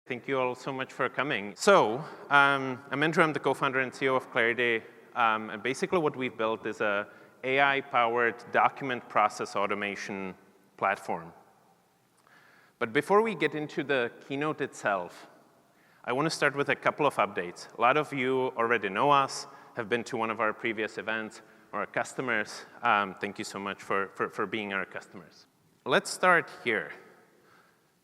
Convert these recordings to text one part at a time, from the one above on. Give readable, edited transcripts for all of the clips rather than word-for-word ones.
Thank you all so much for coming. So, I'm Andrew, I'm the co-founder and CEO of Klarity. And basically what we've built is a AI-powered document process automation platform. But before we get into the keynote itself, I want to start with a couple of updates. A lot of you already know us, have been to one of our previous events, or our customers. Thank you so much for being our customers. Let's start here.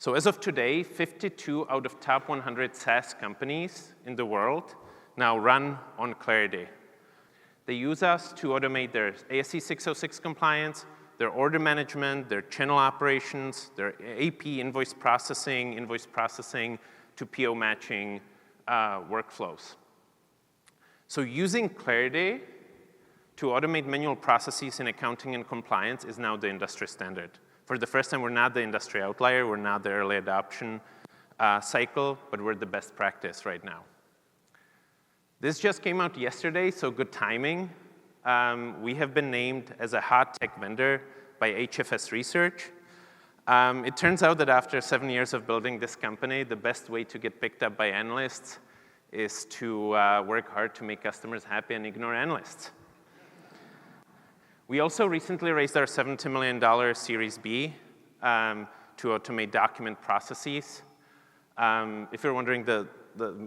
So as of today, 52 out of top 100 SaaS companies in the world now run on Klarity. They use us to automate their ASC 606 compliance, their order management, their channel operations, their AP invoice processing to PO matching workflows. So using Klarity to automate manual processes in accounting and compliance is now the industry standard. For the first time, we're not the industry outlier, we're not the early adoption cycle, but we're the best practice right now. This just came out yesterday, so good timing. We have been named as a hot tech vendor by HFS Research. It turns out that after 7 years of building this company, the best way to get picked up by analysts is to work hard to make customers happy and ignore analysts. We also recently raised our $70 million Series B to automate document processes. If you're wondering,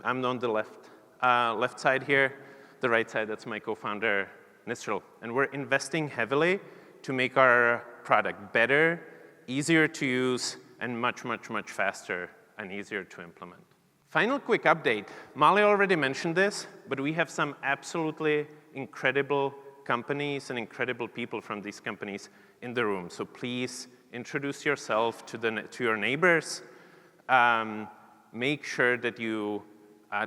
I'm on the left side here. The right side, that's my co-founder, Nisril. And we're investing heavily to make our product better, easier to use, and much, much, much faster and easier to implement. Final quick update. Molly already mentioned this, but we have some absolutely incredible companies and incredible people from these companies in the room. So please introduce yourself to your neighbors. Make sure that you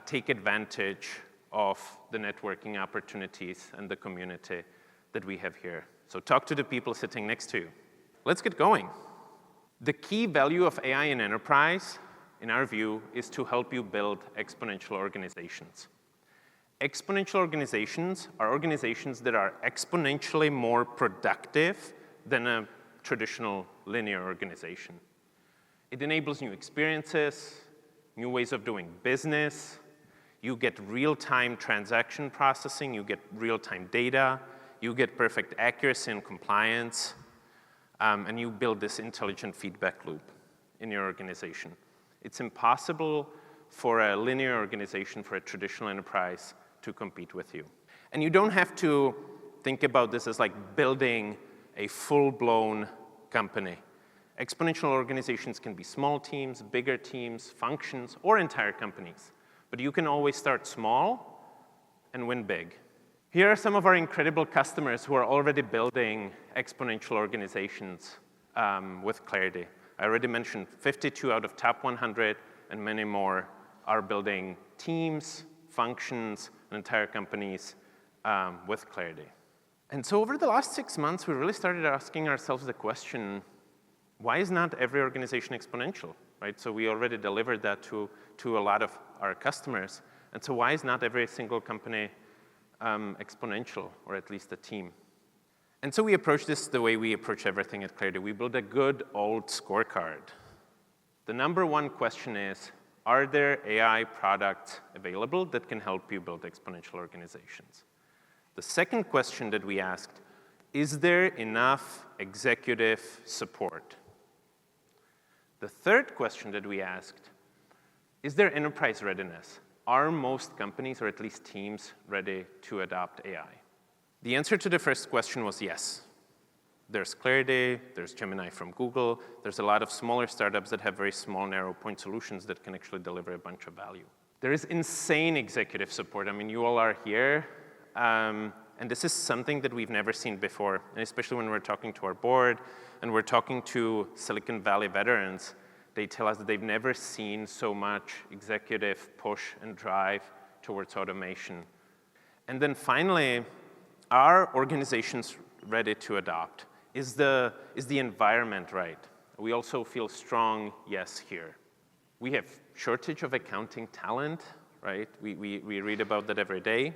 take advantage of the networking opportunities and the community that we have here. So talk to the people sitting next to you. Let's get going. The key value of AI in enterprise, in our view, is to help you build exponential organizations. Exponential organizations are organizations that are exponentially more productive than a traditional linear organization. It enables new experiences, new ways of doing business. You get real-time transaction processing, you get real-time data, you get perfect accuracy and compliance, and you build this intelligent feedback loop in your organization. It's impossible for a linear organization, for a traditional enterprise, to compete with you. And you don't have to think about this as like building a full-blown company. Exponential organizations can be small teams, bigger teams, functions, or entire companies. But you can always start small and win big. Here are some of our incredible customers who are already building exponential organizations with Klarity. I already mentioned 52 out of top 100, and many more are building teams, functions, and entire companies with Klarity. And so over the last 6 months, we really started asking ourselves the question, why is not every organization exponential, right? So we already delivered that to a lot of our customers. And so why is not every single company exponential, or at least a team? And so we approach this the way we approach everything at Klarity. We build a good old scorecard. The number one question is, are there AI products available that can help you build exponential organizations? The second question that we asked, is there enough executive support? The third question that we asked, is there enterprise readiness? Are most companies, or at least teams, ready to adopt AI? The answer to the first question was yes. There's Klarity, there's Gemini from Google, there's a lot of smaller startups that have very small, narrow point solutions that can actually deliver a bunch of value. There is insane executive support. I mean, you all are here, and this is something that we've never seen before, and especially when we're talking to our board and we're talking to Silicon Valley veterans, they tell us that they've never seen so much executive push and drive towards automation. And then finally, are organizations ready to adopt? Is the environment right? We also feel strong yes here. We have shortage of accounting talent, right? We read about that every day.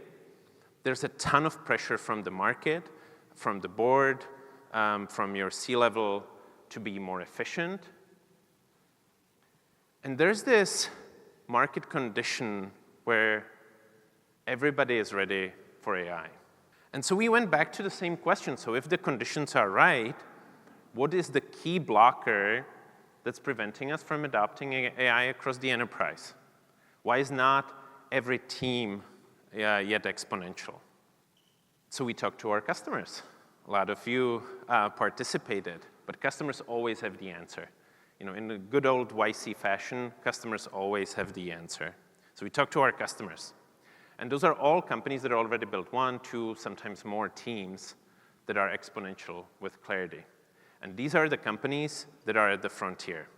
There's a ton of pressure from the market, from the board, from your C-level to be more efficient. And there's this market condition where everybody is ready for AI. And so we went back to the same question. So if the conditions are right, what is the key blocker that's preventing us from adopting AI across the enterprise? Why is not every team yet exponential? So we talked to our customers. A lot of you participated, but customers always have the answer. In the good old YC fashion, customers always have the answer. So we talked to our customers. And those are all companies that already built 1, 2, sometimes more teams that are exponential with Klarity. And these are the companies that are at the frontier.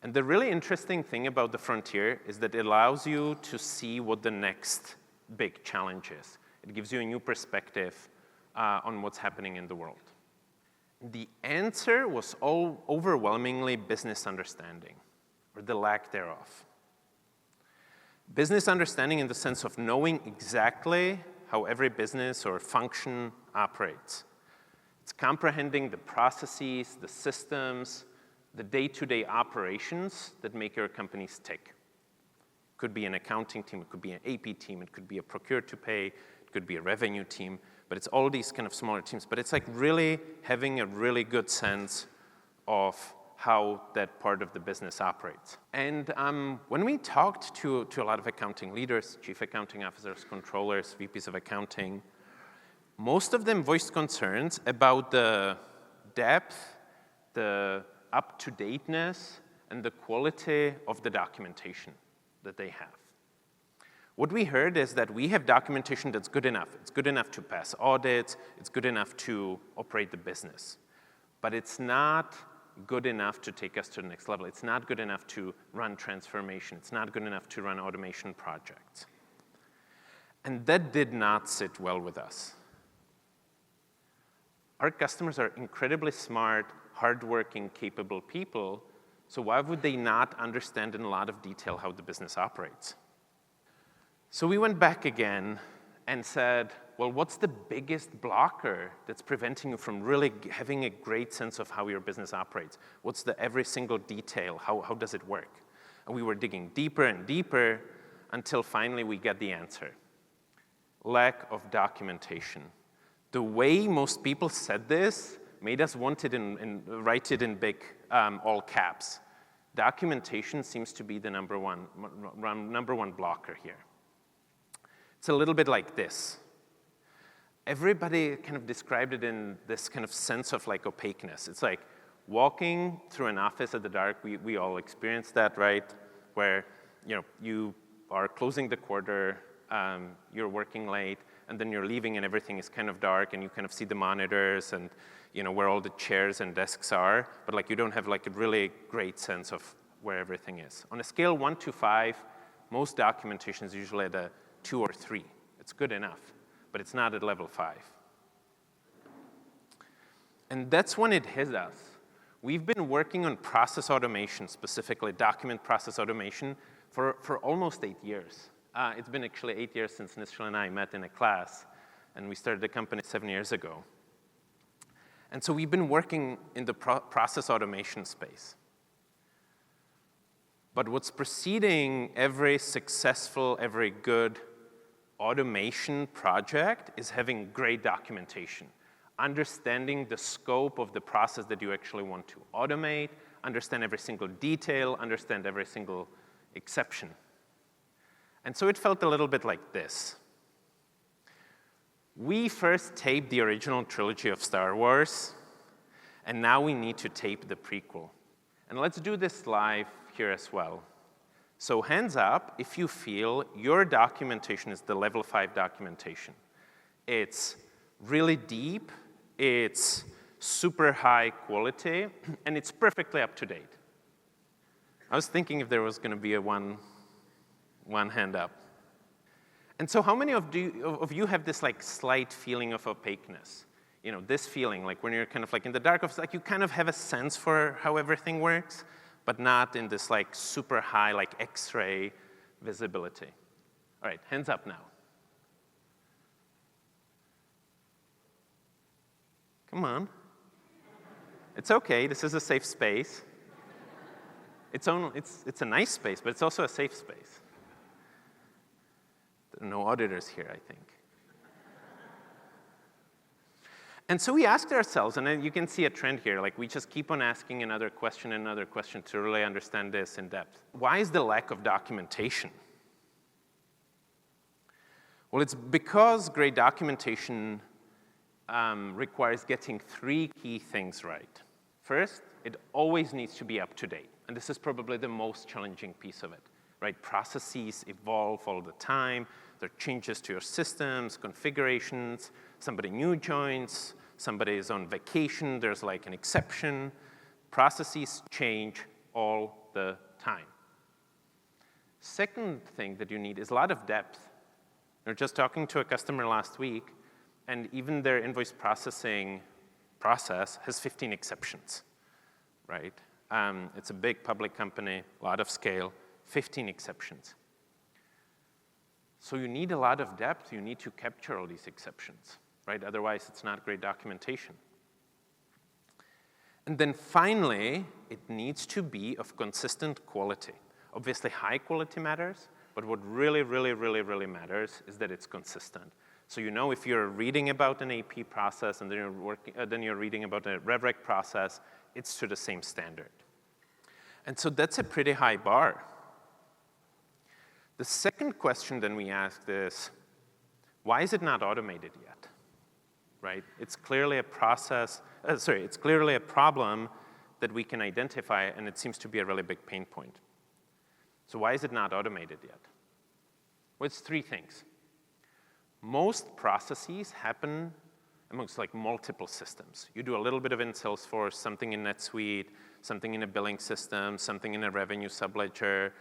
And the really interesting thing about the frontier is that it allows you to see what the next big challenge is. It gives you a new perspective on what's happening in the world. The answer was all overwhelmingly business understanding, or the lack thereof. Business understanding in the sense of knowing exactly how every business or function operates. It's comprehending the processes, the systems, the day-to-day operations that make your companies tick. It could be an accounting team, it could be an AP team, it could be a procure-to-pay, it could be a revenue team, but it's all these kind of smaller teams. But it's like really having a really good sense of how that part of the business operates. And when we talked to a lot of accounting leaders, chief accounting officers, controllers, VPs of accounting, most of them voiced concerns about the depth, the up-to-dateness, and the quality of the documentation that they have. What we heard is that we have documentation that's good enough. It's good enough to pass audits. It's good enough to operate the business. But it's not good enough to take us to the next level. It's not good enough to run transformation. It's not good enough to run automation projects. And that did not sit well with us. Our customers are incredibly smart, hardworking, capable people, so why would they not understand in a lot of detail how the business operates? So we went back again and said, well, what's the biggest blocker that's preventing you from really having a great sense of how your business operates? What's the every single detail? How does it work? And we were digging deeper and deeper until finally we get the answer. Lack of documentation. The way most people said this made us want it write it in big, all caps. Documentation seems to be the number one blocker here. It's a little bit like this. Everybody kind of described it in this kind of sense of like opaqueness. It's like walking through an office at the dark. We all experienced that, right? Where you are closing the quarter, you're working late, and then you're leaving and everything is kind of dark and you kind of see the monitors and where all the chairs and desks are, but like you don't have like a really great sense of where everything is. On a scale 1 to 5, most documentation is usually at a 2 or 3. It's good enough, but it's not at level 5. And that's when it hit us. We've been working on process automation, specifically document process automation, for almost 8 years. It's been actually 8 years since Nishal and I met in a class, and we started the company 7 years ago. And so we've been working in the process automation space. But what's preceding every successful, every good automation project is having great documentation, understanding the scope of the process that you actually want to automate, understand every single detail, understand every single exception. And so it felt a little bit like this. We first taped the original trilogy of Star Wars, and now we need to tape the prequel. And let's do this live here as well. So hands up if you feel your documentation is the level 5 documentation. It's really deep, it's super high quality, and it's perfectly up to date. I was thinking if there was going to be a one hand up. And so how many of you have this like slight feeling of opaqueness? This feeling, like when you're kind of like in the dark, like you kind of have a sense for how everything works, but not in this like super high, like X-ray visibility. All right, hands up now. Come on. It's okay, this is a safe space. It's a nice space, but it's also a safe space. No auditors here, I think. And so we asked ourselves, and then you can see a trend here, like we just keep on asking another question to really understand this in depth. Why is the lack of documentation? Well, it's because great documentation requires getting 3 key things right. First, it always needs to be up to date, and this is probably the most challenging piece of it, right? Processes evolve all the time. There are changes to your systems, configurations, somebody new joins, somebody is on vacation, there's like an exception. Processes change all the time. Second thing that you need is a lot of depth. We were just talking to a customer last week, and even their invoice processing process has 15 exceptions, right? It's a big public company, a lot of scale, 15 exceptions. So you need a lot of depth. You need to capture all these exceptions, right? Otherwise, it's not great documentation. And then finally, it needs to be of consistent quality. Obviously, high quality matters, but what really, really, really, really matters is that it's consistent. So you know if you're reading about an AP process and then you're reading about a RevRec process, it's to the same standard. And so that's a pretty high bar. The second question then we asked is, why is it not automated yet? Right? It's clearly a it's clearly a problem that we can identify, and it seems to be a really big pain point. So why is it not automated yet? Well, it's 3 things. Most processes happen amongst like multiple systems. You do a little bit of in Salesforce, something in NetSuite, something in a billing system, something in a revenue subledger,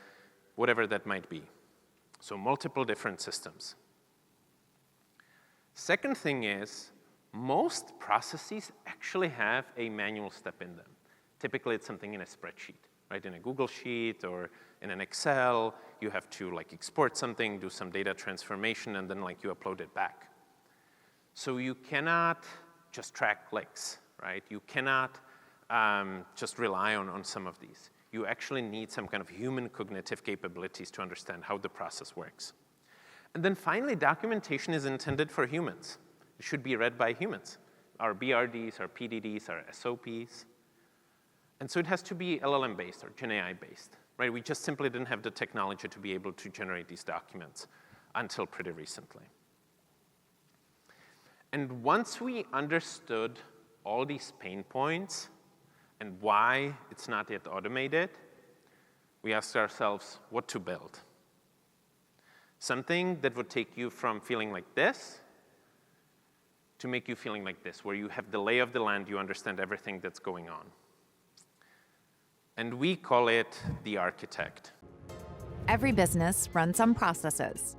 whatever that might be. So multiple different systems. Second thing is, most processes actually have a manual step in them. Typically, it's something in a spreadsheet, right? In a Google Sheet or in an Excel, you have to like export something, do some data transformation, and then like you upload it back. So you cannot just track clicks, right? You cannot just rely on some of these. You actually need some kind of human cognitive capabilities to understand how the process works. And then finally, documentation is intended for humans. It should be read by humans. Our BRDs, our PDDs, our SOPs. And so it has to be LLM-based or GenAI-based, right? We just simply didn't have the technology to be able to generate these documents until pretty recently. And once we understood all these pain points and why it's not yet automated, we asked ourselves what to build. Something that would take you from feeling like this to make you feeling like this, where you have the lay of the land, you understand everything that's going on. And we call it the architect. Every business runs on processes.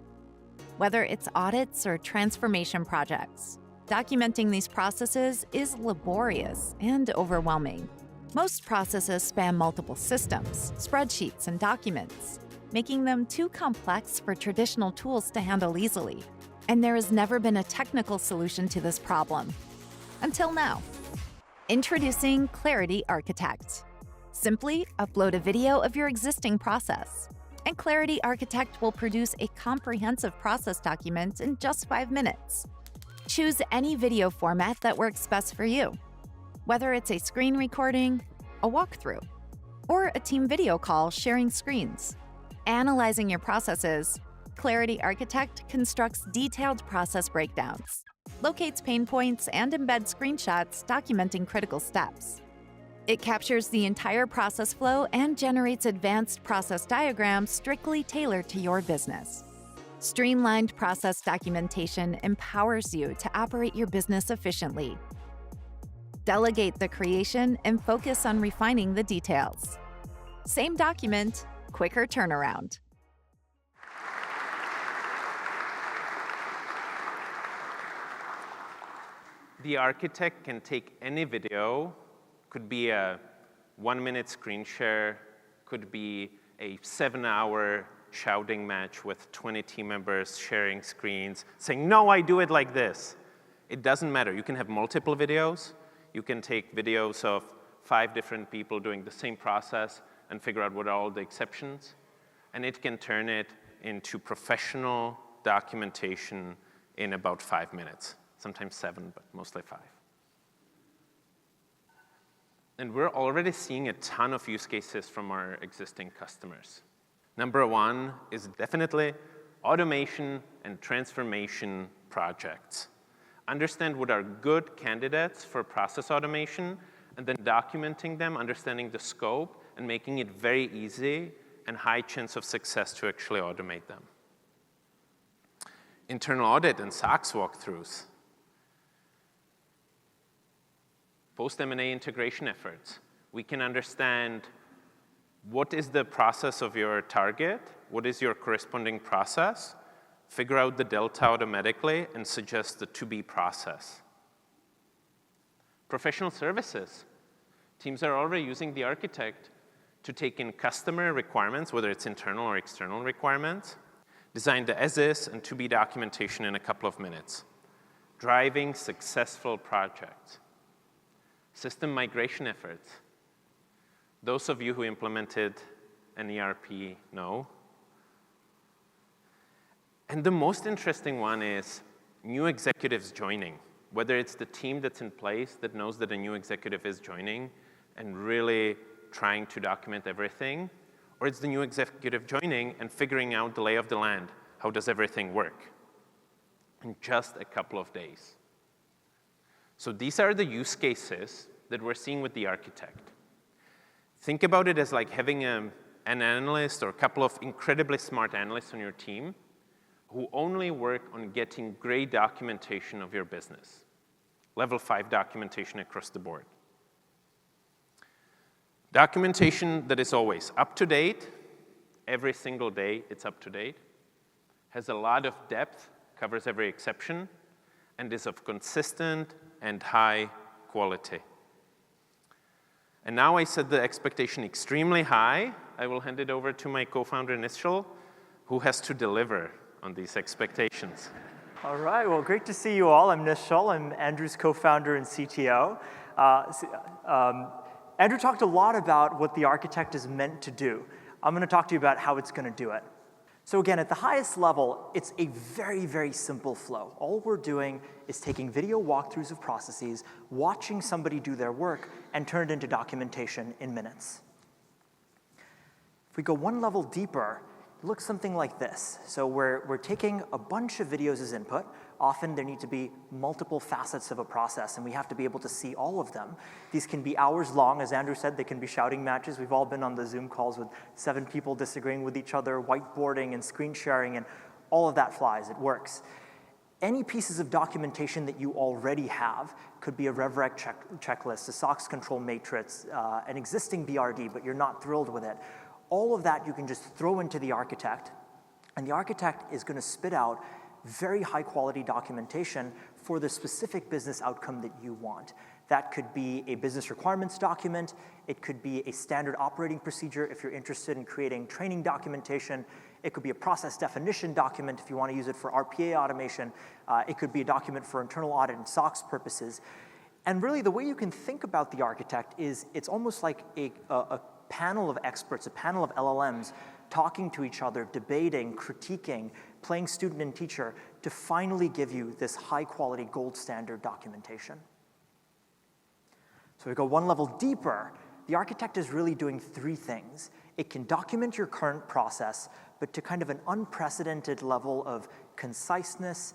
Whether it's audits or transformation projects, documenting these processes is laborious and overwhelming. Most processes span multiple systems, spreadsheets, and documents, making them too complex for traditional tools to handle easily. And there has never been a technical solution to this problem. Until now. Introducing Klarity Architect. Simply upload a video of your existing process, and Klarity Architect will produce a comprehensive process document in just 5 minutes. Choose any video format that works best for you, whether it's a screen recording, a walkthrough, or a team video call sharing screens. Analyzing your processes, Klarity Architect constructs detailed process breakdowns, locates pain points, and embeds screenshots documenting critical steps. It captures the entire process flow and generates advanced process diagrams strictly tailored to your business. Streamlined process documentation empowers you to operate your business efficiently. Delegate the creation and focus on refining the details. Same document, quicker turnaround. The architect can take any video, could be a 1-minute screen share, could be a 7-hour shouting match with 20 team members sharing screens, saying, no, I do it like this. It doesn't matter. You can have multiple videos. You can take videos of 5 different people doing the same process and figure out what are all the exceptions. And it can turn it into professional documentation in about 5 minutes, sometimes 7, but mostly 5. And we're already seeing a ton of use cases from our existing customers. Number one is definitely automation and transformation projects. Understand what are good candidates for process automation, and then documenting them, understanding the scope, and making it very easy and high chance of success to actually automate them. Internal audit and SOX walkthroughs. Post-M&A integration efforts. We can understand what is the process of your target, what is your corresponding process, figure out the delta automatically, and suggest the to-be process. Professional services. Teams are already using the architect to take in customer requirements, whether it's internal or external requirements, design the as-is and to-be documentation in a couple of minutes, driving successful projects. System migration efforts. Those of you who implemented an ERP know. And the most interesting one is new executives joining, whether it's the team that's in place that knows that a new executive is joining and really trying to document everything, or it's the new executive joining and figuring out the lay of the land. How does everything work? In just a couple of days. So these are the use cases that we're seeing with the architect. Think about it as like having an analyst or a couple of incredibly smart analysts on your team who only work on getting great documentation of your business. Level 5 documentation across the board. Documentation that is always up to date, every single day it's up to date, has a lot of depth, covers every exception, and is of consistent and high quality. And now I set the expectation extremely high. I will hand it over to my co-founder, Nishal, who has to deliver on these expectations. All right, well, great to see you all. I'm Nishal. I'm Andrew's co-founder and CTO. Andrew talked a lot about what the architect is meant to do. I'm going to talk to you about how it's going to do it. So again, at the highest level, it's a very, very simple flow. All we're doing is taking video walkthroughs of processes, watching somebody do their work, and turn it into documentation in minutes. If we go one level deeper, it looks something like this. So we're taking a bunch of videos as input. Often there need to be multiple facets of a process, and we have to be able to see all of them. These can be hours long. As Andrew said, they can be shouting matches. We've all been on the Zoom calls with 7 people disagreeing with each other, whiteboarding and screen sharing, and all of that flies. It works. Any pieces of documentation that you already have could be a RevRec checklist, a SOX control matrix, an existing BRD, but you're not thrilled with it. All of that you can just throw into the architect, and the architect is going to spit out very high quality documentation for the specific business outcome that you want. That could be a business requirements document. It could be a standard operating procedure if you're interested in creating training documentation. It could be a process definition document if you want to use it for RPA automation. It could be a document for internal audit and SOX purposes. And really the way you can think about the architect is it's almost like a panel of experts, a panel of LLMs talking to each other, debating, critiquing, playing student and teacher to finally give you this high quality gold standard documentation. So we go one level deeper. The architect is really doing 3 things. It can document your current process, but to kind of an unprecedented level of conciseness,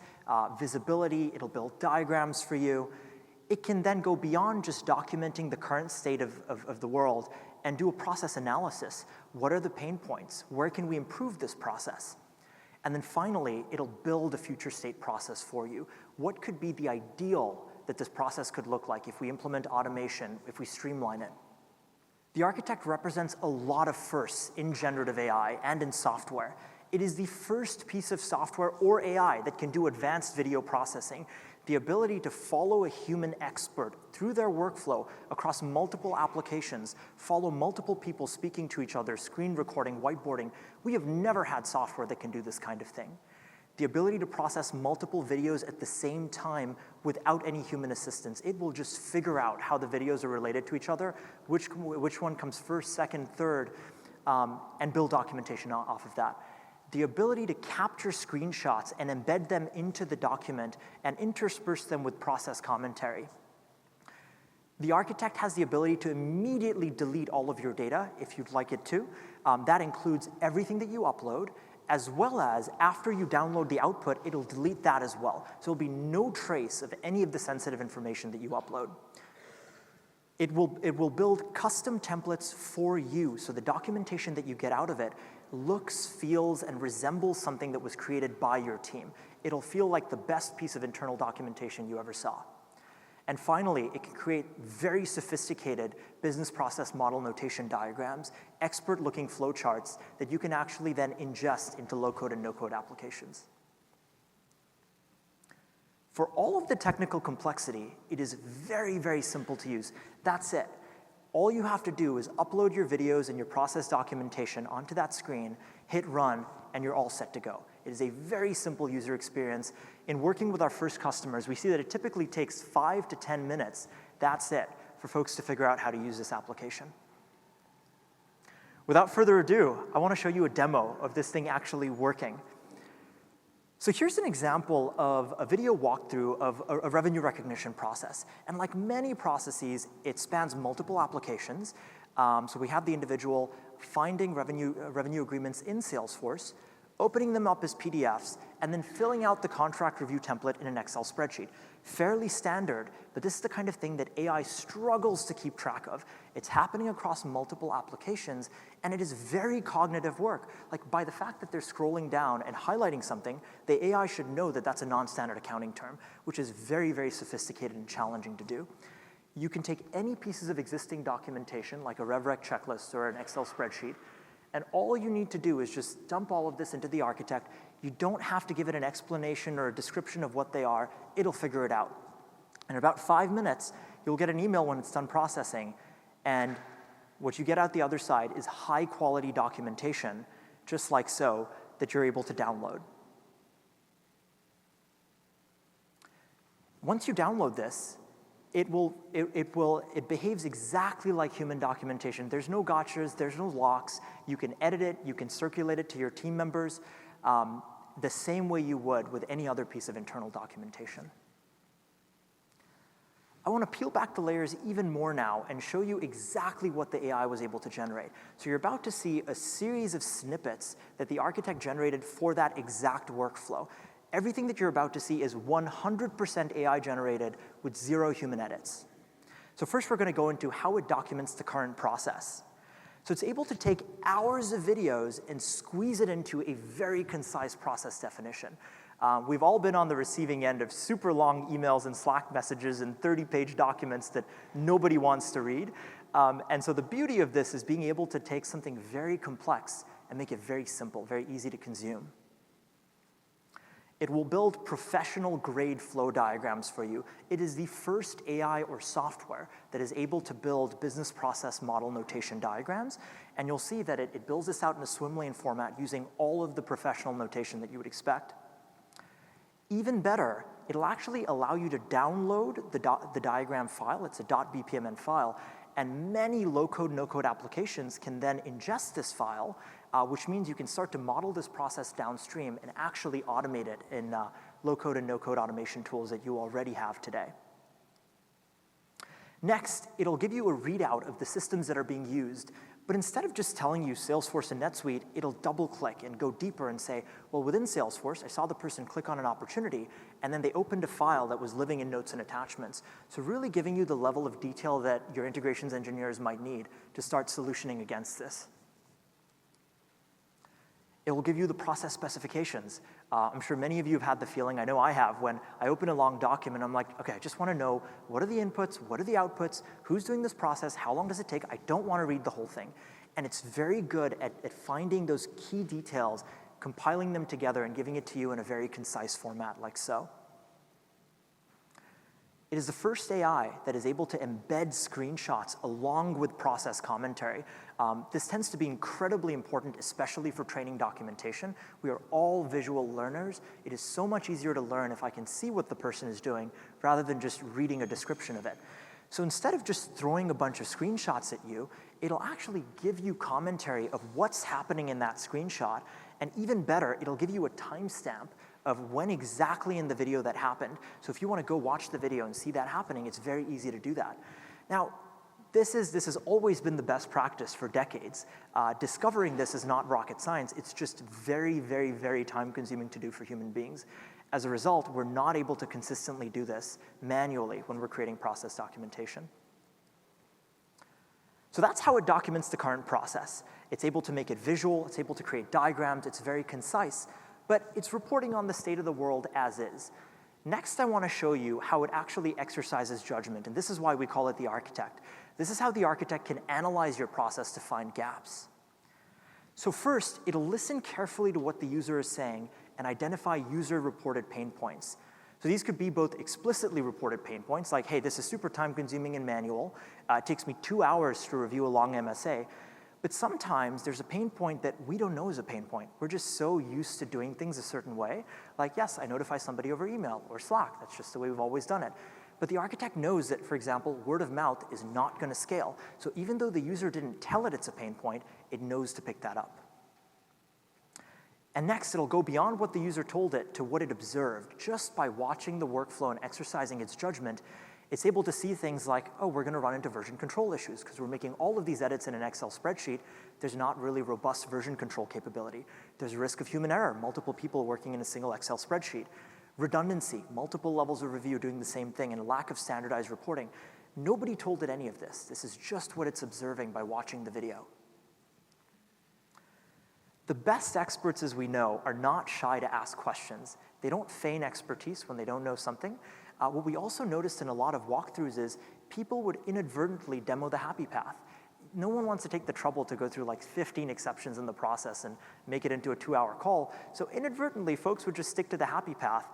visibility. It'll build diagrams for you. It can then go beyond just documenting the current state of the world and do a process analysis. What are the pain points? Where can we improve this process? And then finally, it'll build a future state process for you. What could be the ideal that this process could look like if we implement automation, if we streamline it? The architect represents a lot of firsts in generative AI and in software. It is the first piece of software or AI that can do advanced video processing. The ability to follow a human expert through their workflow across multiple applications, follow multiple people speaking to each other, screen recording, whiteboarding. We have never had software that can do this kind of thing. The ability to process multiple videos at the same time without any human assistance. It will just figure out how the videos are related to each other, which one comes first, second, third, and build documentation off of that. the ability to capture screenshots and embed them into the document and intersperse them with process commentary. The architect has the ability to immediately delete all of your data if you'd like it to. That includes everything that you upload, as well as after you download the output, it'll delete that as well. So there'll be no trace of any of the sensitive information that you upload. It will build custom templates for you, so the documentation that you get out of it looks, feels, and resembles something that was created by your team. It'll feel like the best piece of internal documentation you ever saw. And finally, it can create very sophisticated business process model notation diagrams, expert-looking flowcharts that you can actually then ingest into low-code and no-code applications. For all of the technical complexity, it is very, very simple to use. That's it. All you have to do is upload your videos and your process documentation onto that screen, hit run, and you're all set to go. It is a very simple user experience. In working with our first customers, we see that it typically takes 5 to 10 minutes, that's it, for folks to figure out how to use this application. Without further ado, I want to show you a demo of this thing actually working. So here's an example of a video walkthrough of a revenue recognition process. And like many processes, it spans multiple applications. So we have the individual finding revenue agreements in Salesforce, opening them up as PDFs, and then filling out the contract review template in an Excel spreadsheet. Fairly standard, but this is the kind of thing that AI struggles to keep track of. It's happening across multiple applications, and it is very cognitive work. Like, by the fact that they're scrolling down and highlighting something, the AI should know that that's a non-standard accounting term, which is very, very sophisticated and challenging to do. You can take any pieces of existing documentation, like a RevRec checklist or an Excel spreadsheet, and all you need to do is just dump all of this into the architect. You don't have to give it an explanation or a description of what they are. It'll figure it out. In about 5 minutes, you'll get an email when it's done processing, and what you get out the other side is high-quality documentation, just like so, that you're able to download. Once you download this, it behaves exactly like human documentation. There's no gotchas, there's no locks. You can edit it, you can circulate it to your team members the same way you would with any other piece of internal documentation. I want to peel back the layers even more now and show you exactly what the AI was able to generate. So you're about to see a series of snippets that the architect generated for that exact workflow. Everything that you're about to see is 100% AI generated with 0 human edits. So first we're going to go into how it documents the current process. So it's able to take hours of videos and squeeze it into a very concise process definition. We've all been on the receiving end of super long emails and Slack messages and 30-page documents that nobody wants to read. And so the beauty of this is being able to take something very complex and make it very simple, very easy to consume. It will build professional-grade flow diagrams for you. It is the first AI or software that is able to build business process model notation diagrams, and you'll see that it builds this out in a swim lane format using all of the professional notation that you would expect. Even better, it'll actually allow you to download the diagram file. It's a .bpmn file, and many low-code, no-code applications can then ingest this file, which means you can start to model this process downstream and actually automate it in low-code and no-code automation tools that you already have today. Next, it'll give you a readout of the systems that are being used, but instead of just telling you Salesforce and NetSuite, it'll double-click and go deeper and say, well, within Salesforce, I saw the person click on an opportunity, and then they opened a file that was living in notes and attachments. So really giving you the level of detail that your integrations engineers might need to start solutioning against this. It will give you the process specifications. I'm sure many of you have had the feeling, I know I have, when I open a long document, I'm like, okay, I just want to know what are the inputs, what are the outputs, who's doing this process, how long does it take? I don't want to read the whole thing. And it's very good at finding those key details, compiling them together, and giving it to you in a very concise format like so. It is the first AI that is able to embed screenshots along with process commentary. This tends to be incredibly important, especially for training documentation. We are all visual learners. It is so much easier to learn if I can see what the person is doing rather than just reading a description of it. So instead of just throwing a bunch of screenshots at you, it'll actually give you commentary of what's happening in that screenshot And even better, it'll give you a timestamp of when exactly in the video that happened. So if you want to go watch the video and see that happening, it's very easy to do that. Now, this has always been the best practice for decades. Discovering this is not rocket science. It's just very, very, very time-consuming to do for human beings. As a result, we're not able to consistently do this manually when we're creating process documentation. So that's how it documents the current process. It's able to make it visual, it's able to create diagrams, it's very concise, but it's reporting on the state of the world as is. Next, I want to show you how it actually exercises judgment, and this is why we call it the architect. This is how the architect can analyze your process to find gaps. So first, it'll listen carefully to what the user is saying and identify user-reported pain points. So these could be both explicitly reported pain points, like, hey, this is super time-consuming and manual. It takes me 2 hours to review a long MSA. But sometimes there's a pain point that we don't know is a pain point. We're just so used to doing things a certain way. Like, yes, I notify somebody over email or Slack. That's just the way we've always done it. But the architect knows that, for example, word of mouth is not going to scale. So even though the user didn't tell it it's a pain point, it knows to pick that up. And next, it'll go beyond what the user told it to what it observed. Just by watching the workflow and exercising its judgment, it's able to see things like, oh, we're going to run into version control issues because we're making all of these edits in an Excel spreadsheet. There's not really robust version control capability. There's a risk of human error, multiple people working in a single Excel spreadsheet. Redundancy, multiple levels of review doing the same thing, and lack of standardized reporting. Nobody told it any of this. This is just what it's observing by watching the video. The best experts, as we know, are not shy to ask questions. They don't feign expertise when they don't know something. What we also noticed in a lot of walkthroughs is people would inadvertently demo the happy path. No one wants to take the trouble to go through like 15 exceptions in the process and make it into a 2-hour call. So inadvertently, folks would just stick to the happy path.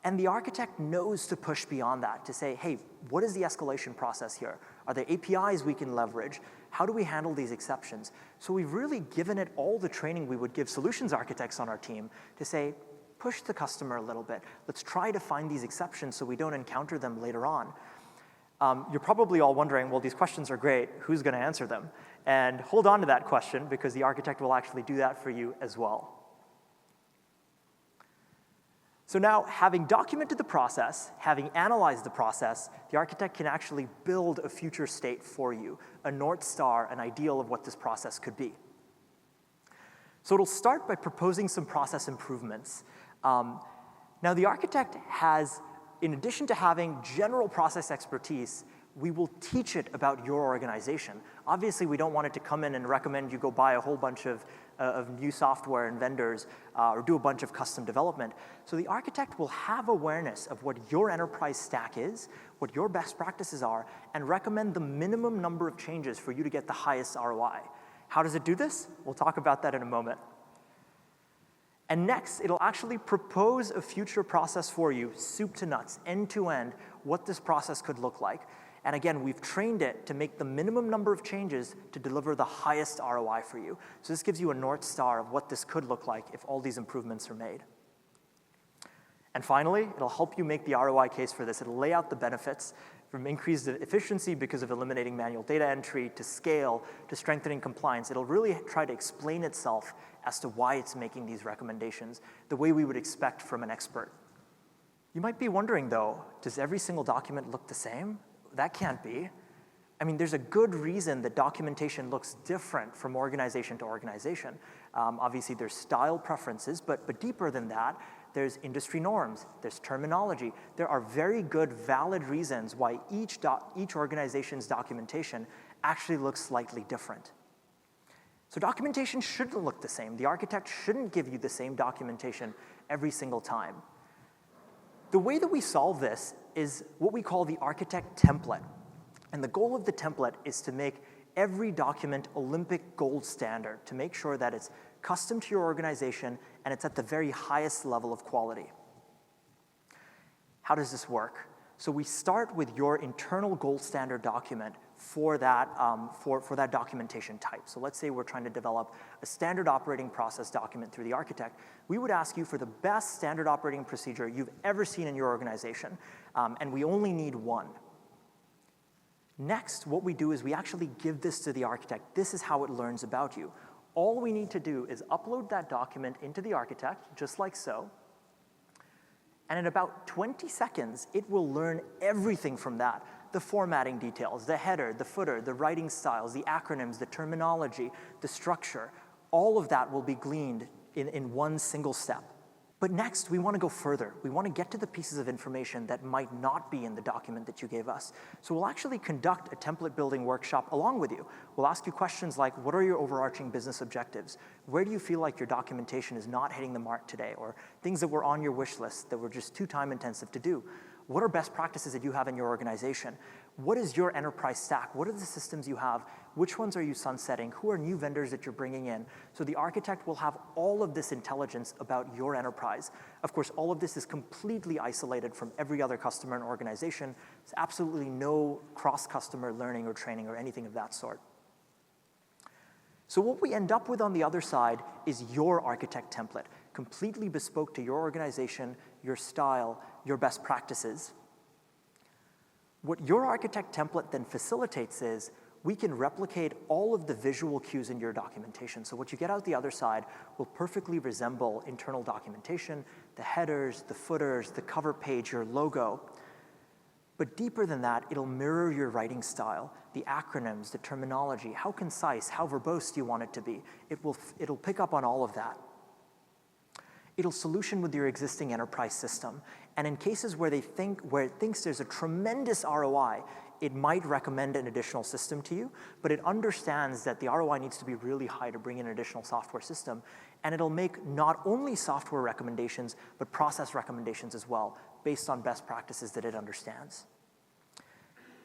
And the architect knows to push beyond that, to say, hey, what is the escalation process here? Are there APIs we can leverage? How do we handle these exceptions? So we've really given it all the training we would give solutions architects on our team to say, push the customer a little bit. Let's try to find these exceptions so we don't encounter them later on. You're probably all wondering, well, these questions are great. Who's going to answer them? And hold on to that question, because the architect will actually do that for you as well. So now, having documented the process, having analyzed the process, the architect can actually build a future state for you, a North Star, an ideal of what this process could be. So it'll start by proposing some process improvements. Now, the architect has, in addition to having general process expertise, we will teach it about your organization. Obviously, we don't want it to come in and recommend you go buy a whole bunch of new software and vendors or do a bunch of custom development. So the architect will have awareness of what your enterprise stack is, what your best practices are, and recommend the minimum number of changes for you to get the highest ROI. How does it do this? We'll talk about that in a moment. And next, it'll actually propose a future process for you, soup to nuts, end to end, what this process could look like. And again, we've trained it to make the minimum number of changes to deliver the highest ROI for you. So this gives you a North Star of what this could look like if all these improvements are made. And finally, it'll help you make the ROI case for this. It'll lay out the benefits from increased efficiency because of eliminating manual data entry, to scale, to strengthening compliance. It'll really try to explain itself as to why it's making these recommendations the way we would expect from an expert. You might be wondering, though, does every single document look the same? That can't be. I mean, there's a good reason that documentation looks different from organization to organization. Obviously, there's style preferences, but deeper than that, there's industry norms, there's terminology. There are very good, valid reasons why each organization's documentation actually looks slightly different. So documentation shouldn't look the same. The architect shouldn't give you the same documentation every single time. The way that we solve this is what we call the architect template. And the goal of the template is to make every document Olympic gold standard, to make sure that it's custom to your organization and it's at the very highest level of quality. How does this work? So we start with your internal gold standard document for that, for that documentation type. So let's say we're trying to develop a standard operating process document through the architect. We would ask you for the best standard operating procedure you've ever seen in your organization, and we only need one. Next, what we do is we actually give this to the architect. This is how it learns about you. All we need to do is upload that document into the architect, just like so. And in about 20 seconds, it will learn everything from that. The formatting details, the header, the footer, the writing styles, the acronyms, the terminology, the structure. All of that will be gleaned in one single step. But next, we want to go further. We want to get to the pieces of information that might not be in the document that you gave us. So we'll actually conduct a template building workshop along with you. We'll ask you questions like, what are your overarching business objectives? Where do you feel like your documentation is not hitting the mark today? Or things that were on your wish list that were just too time intensive to do? What are best practices that you have in your organization? What is your enterprise stack? What are the systems you have? Which ones are you sunsetting? Who are new vendors that you're bringing in? So the architect will have all of this intelligence about your enterprise. Of course, all of this is completely isolated from every other customer and organization. There's absolutely no cross-customer learning or training or anything of that sort. So what we end up with on the other side is your architect template, completely bespoke to your organization, your style, your best practices. What your architect template then facilitates is we can replicate all of the visual cues in your documentation. So what you get out the other side will perfectly resemble internal documentation, the headers, the footers, the cover page, your logo. But deeper than that, it'll mirror your writing style, the acronyms, the terminology, how concise, how verbose do you want it to be. It'll pick up on all of that. It'll solution with your existing enterprise system. And in cases where it thinks there's a tremendous ROI, it might recommend an additional system to you, but it understands that the ROI needs to be really high to bring in an additional software system. And it'll make not only software recommendations, but process recommendations as well, based on best practices that it understands.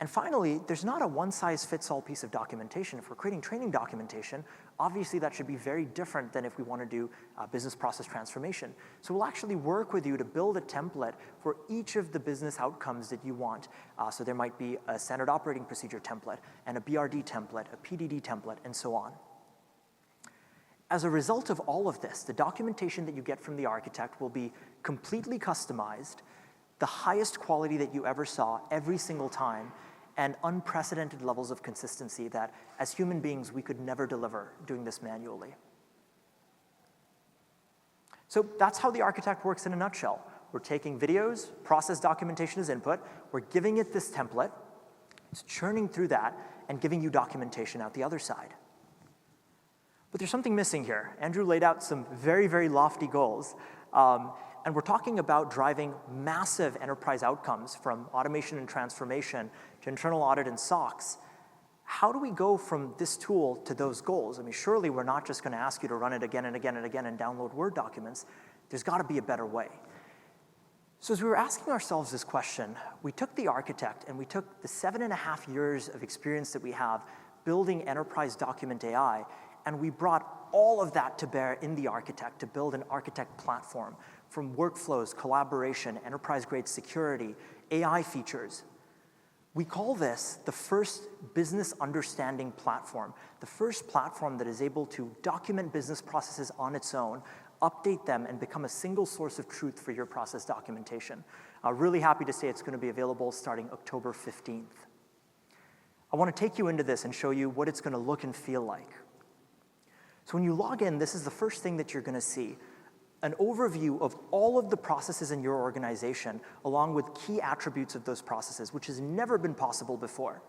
And finally, there's not a one-size-fits-all piece of documentation. If we're creating training documentation, obviously that should be very different than if we want to do business process transformation. So we'll actually work with you to build a template for each of the business outcomes that you want. So there might be a standard operating procedure template, and a BRD template, a PDD template, and so on. As a result of all of this, the documentation that you get from the architect will be completely customized, the highest quality that you ever saw every single time, and unprecedented levels of consistency that, as human beings, we could never deliver doing this manually. So that's how the architect works in a nutshell. We're taking videos, process documentation as input, we're giving it this template, it's churning through that, and giving you documentation out the other side. But there's something missing here. Andrew laid out some very, very lofty goals. And we're talking about driving massive enterprise outcomes from automation and transformation to internal audit and SOX. How do we go from this tool to those goals? I mean, surely we're not just going to ask you to run it again and again and again and download Word documents. There's got to be a better way. So as we were asking ourselves this question, we took the architect and we took the 7.5 years of experience that we have building enterprise document AI, and we brought all of that to bear in the architect to build an architect platform from workflows, collaboration, enterprise-grade security, AI features. We call this the first business understanding platform, the first platform that is able to document business processes on its own, update them, and become a single source of truth for your process documentation. Really happy to say it's going to be available starting October 15th. I want to take you into this and show you what it's going to look and feel like. So when you log in, this is the first thing that you're going to see. An overview of all of the processes in your organization, along with key attributes of those processes, which has never been possible before.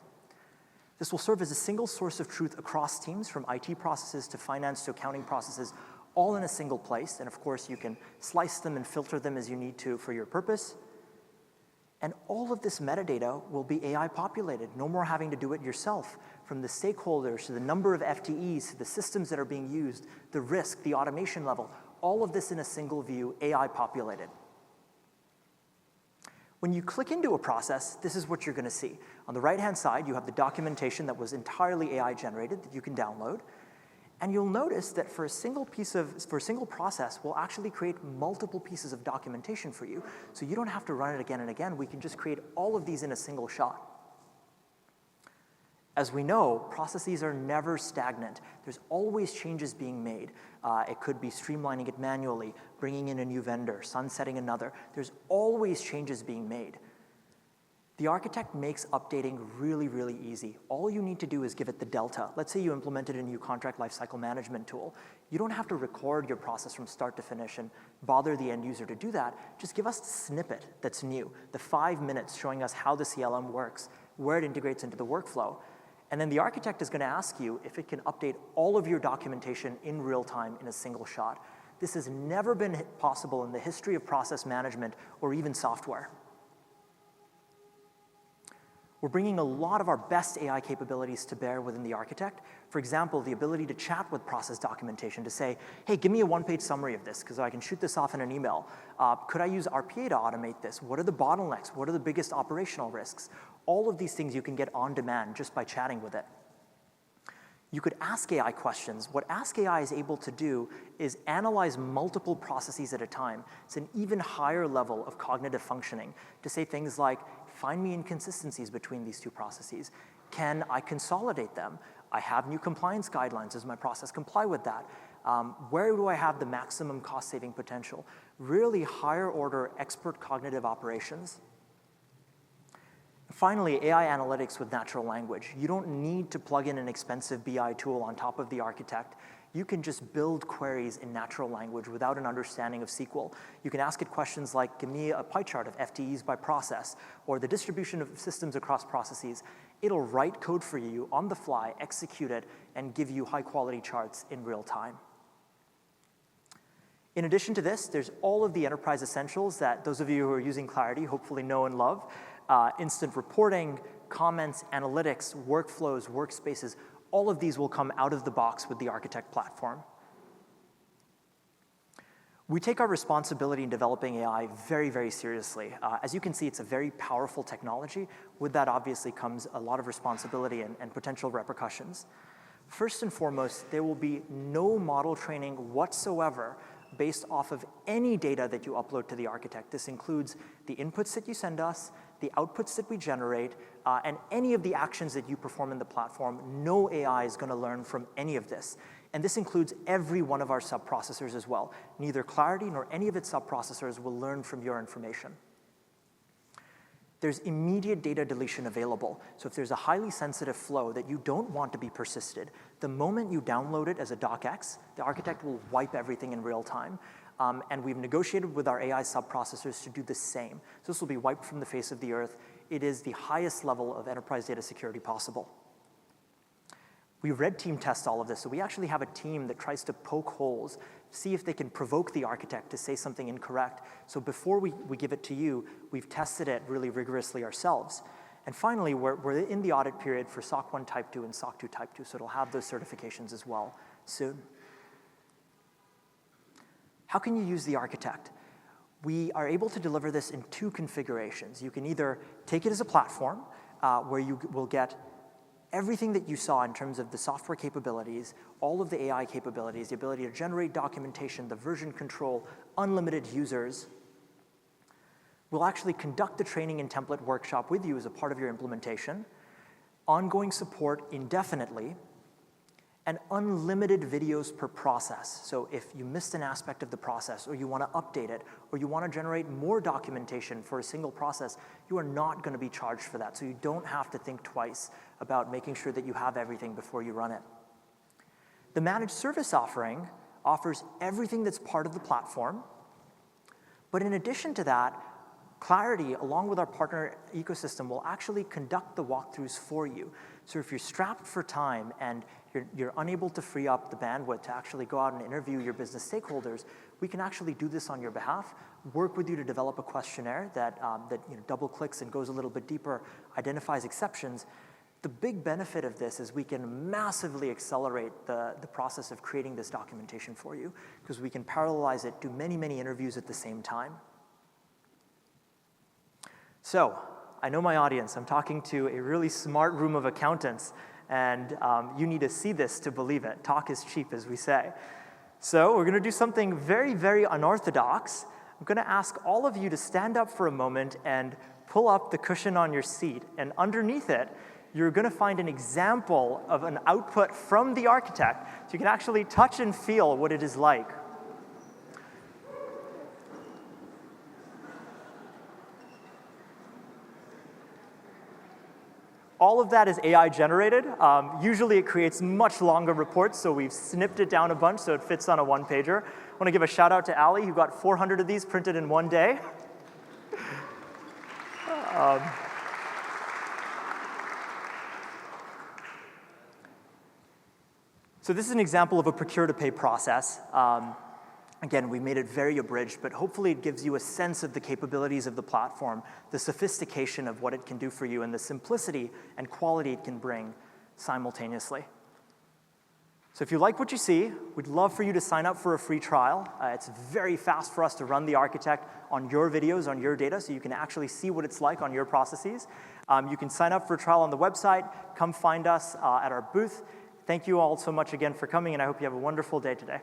This will serve as a single source of truth across teams, from IT processes to finance to accounting processes, all in a single place. And of course, you can slice them and filter them as you need to for your purpose. And all of this metadata will be AI populated. No more having to do it yourself. From the stakeholders to the number of FTEs, to the systems that are being used, the risk, the automation level, all of this in a single view, AI populated. When you click into a process, this is what you're going to see. On the right-hand side, you have the documentation that was entirely AI generated that you can download. And you'll notice that for a single process, we'll actually create multiple pieces of documentation for you. So you don't have to run it again and again. We can just create all of these in a single shot. As we know, processes are never stagnant. There's always changes being made. It could be streamlining it manually, bringing in a new vendor, sunsetting another. There's always changes being made. The architect makes updating really, really easy. All you need to do is give it the delta. Let's say you implemented a new contract lifecycle management tool. You don't have to record your process from start to finish and bother the end user to do that. Just give us the snippet that's new, the 5 minutes showing us how the CLM works, where it integrates into the workflow. And then the architect is going to ask you if it can update all of your documentation in real time in a single shot. This has never been possible in the history of process management or even software. We're bringing a lot of our best AI capabilities to bear within the architect. For example, the ability to chat with process documentation to say, hey, give me a one-page summary of this, because I can shoot this off in an email. Could I use RPA to automate this? What are the bottlenecks? What are the biggest operational risks? All of these things you can get on demand just by chatting with it. You could ask AI questions. What Ask AI is able to do is analyze multiple processes at a time. It's an even higher level of cognitive functioning to say things like, find me inconsistencies between these two processes. Can I consolidate them? I have new compliance guidelines. Does my process comply with that? Where do I have the maximum cost-saving potential? Really higher order expert cognitive operations. Finally, AI analytics with natural language. You don't need to plug in an expensive BI tool on top of the architect. You can just build queries in natural language without an understanding of SQL. You can ask it questions like, give me a pie chart of FTEs by process, or the distribution of systems across processes. It'll write code for you on the fly, execute it, and give you high-quality charts in real time. In addition to this, there's all of the enterprise essentials that those of you who are using Klarity hopefully know and love. Instant reporting, comments, analytics, workflows, workspaces, all of these will come out of the box with the Architect platform. We take our responsibility in developing AI very, very seriously. As you can see, it's a very powerful technology. With that, obviously, comes a lot of responsibility and potential repercussions. First and foremost, there will be no model training whatsoever based off of any data that you upload to the architect. This includes the inputs that you send us, the outputs that we generate, and any of the actions that you perform in the platform. No AI is going to learn from any of this. And this includes every one of our sub-processors as well. Neither Klarity nor any of its sub-processors will learn from your information. There's immediate data deletion available. So if there's a highly sensitive flow that you don't want to be persisted, the moment you download it as a docx, the architect will wipe everything in real time. And we've negotiated with our AI sub-processors to do the same. So this will be wiped from the face of the earth. It is the highest level of enterprise data security possible. We red team test all of this. So we actually have a team that tries to poke holes, see if they can provoke the architect to say something incorrect. So before we give it to you, we've tested it really rigorously ourselves. And finally, we're in the audit period for SOC 1 Type 2 and SOC 2 Type 2, so it'll have those certifications as well soon. How can you use the architect? We are able to deliver this in two configurations. You can either take it as a platform, where you will get everything that you saw in terms of the software capabilities, all of the AI capabilities, the ability to generate documentation, the version control, unlimited users. We'll actually conduct the training and template workshop with you as a part of your implementation, ongoing support indefinitely, and unlimited videos per process. So if you missed an aspect of the process, or you want to update it, or you want to generate more documentation for a single process, you are not going to be charged for that. So you don't have to think twice about making sure that you have everything before you run it. The managed service offering offers everything that's part of the platform. But in addition to that, Klarity, along with our partner ecosystem, will actually conduct the walkthroughs for you. So if you're strapped for time and you're unable to free up the bandwidth to actually go out and interview your business stakeholders, we can actually do this on your behalf, work with you to develop a questionnaire that double clicks and goes a little bit deeper, identifies exceptions. The big benefit of this is we can massively accelerate the process of creating this documentation for you, because we can parallelize it, do many, many interviews at the same time. So, I know my audience. I'm talking to a really smart room of accountants, and you need to see this to believe it. Talk is cheap, as we say. So we're going to do something very, very unorthodox. I'm going to ask all of you to stand up for a moment and pull up the cushion on your seat, and underneath it, you're going to find an example of an output from the architect, so you can actually touch and feel what it is like. All of that is AI generated. Usually it creates much longer reports, so we've snipped it down a bunch so it fits on a one-pager. I want to give a shout out to Ali, who got 400 of these printed in one day. So this is an example of a procure-to-pay process. Again, we made it very abridged, but hopefully it gives you a sense of the capabilities of the platform, the sophistication of what it can do for you, and the simplicity and quality it can bring simultaneously. So if you like what you see, we'd love for you to sign up for a free trial. It's very fast for us to run the architect on your videos, on your data, so you can actually see what it's like on your processes. You can sign up for a trial on the website. Come find us at our booth. Thank you all so much again for coming, and I hope you have a wonderful day today.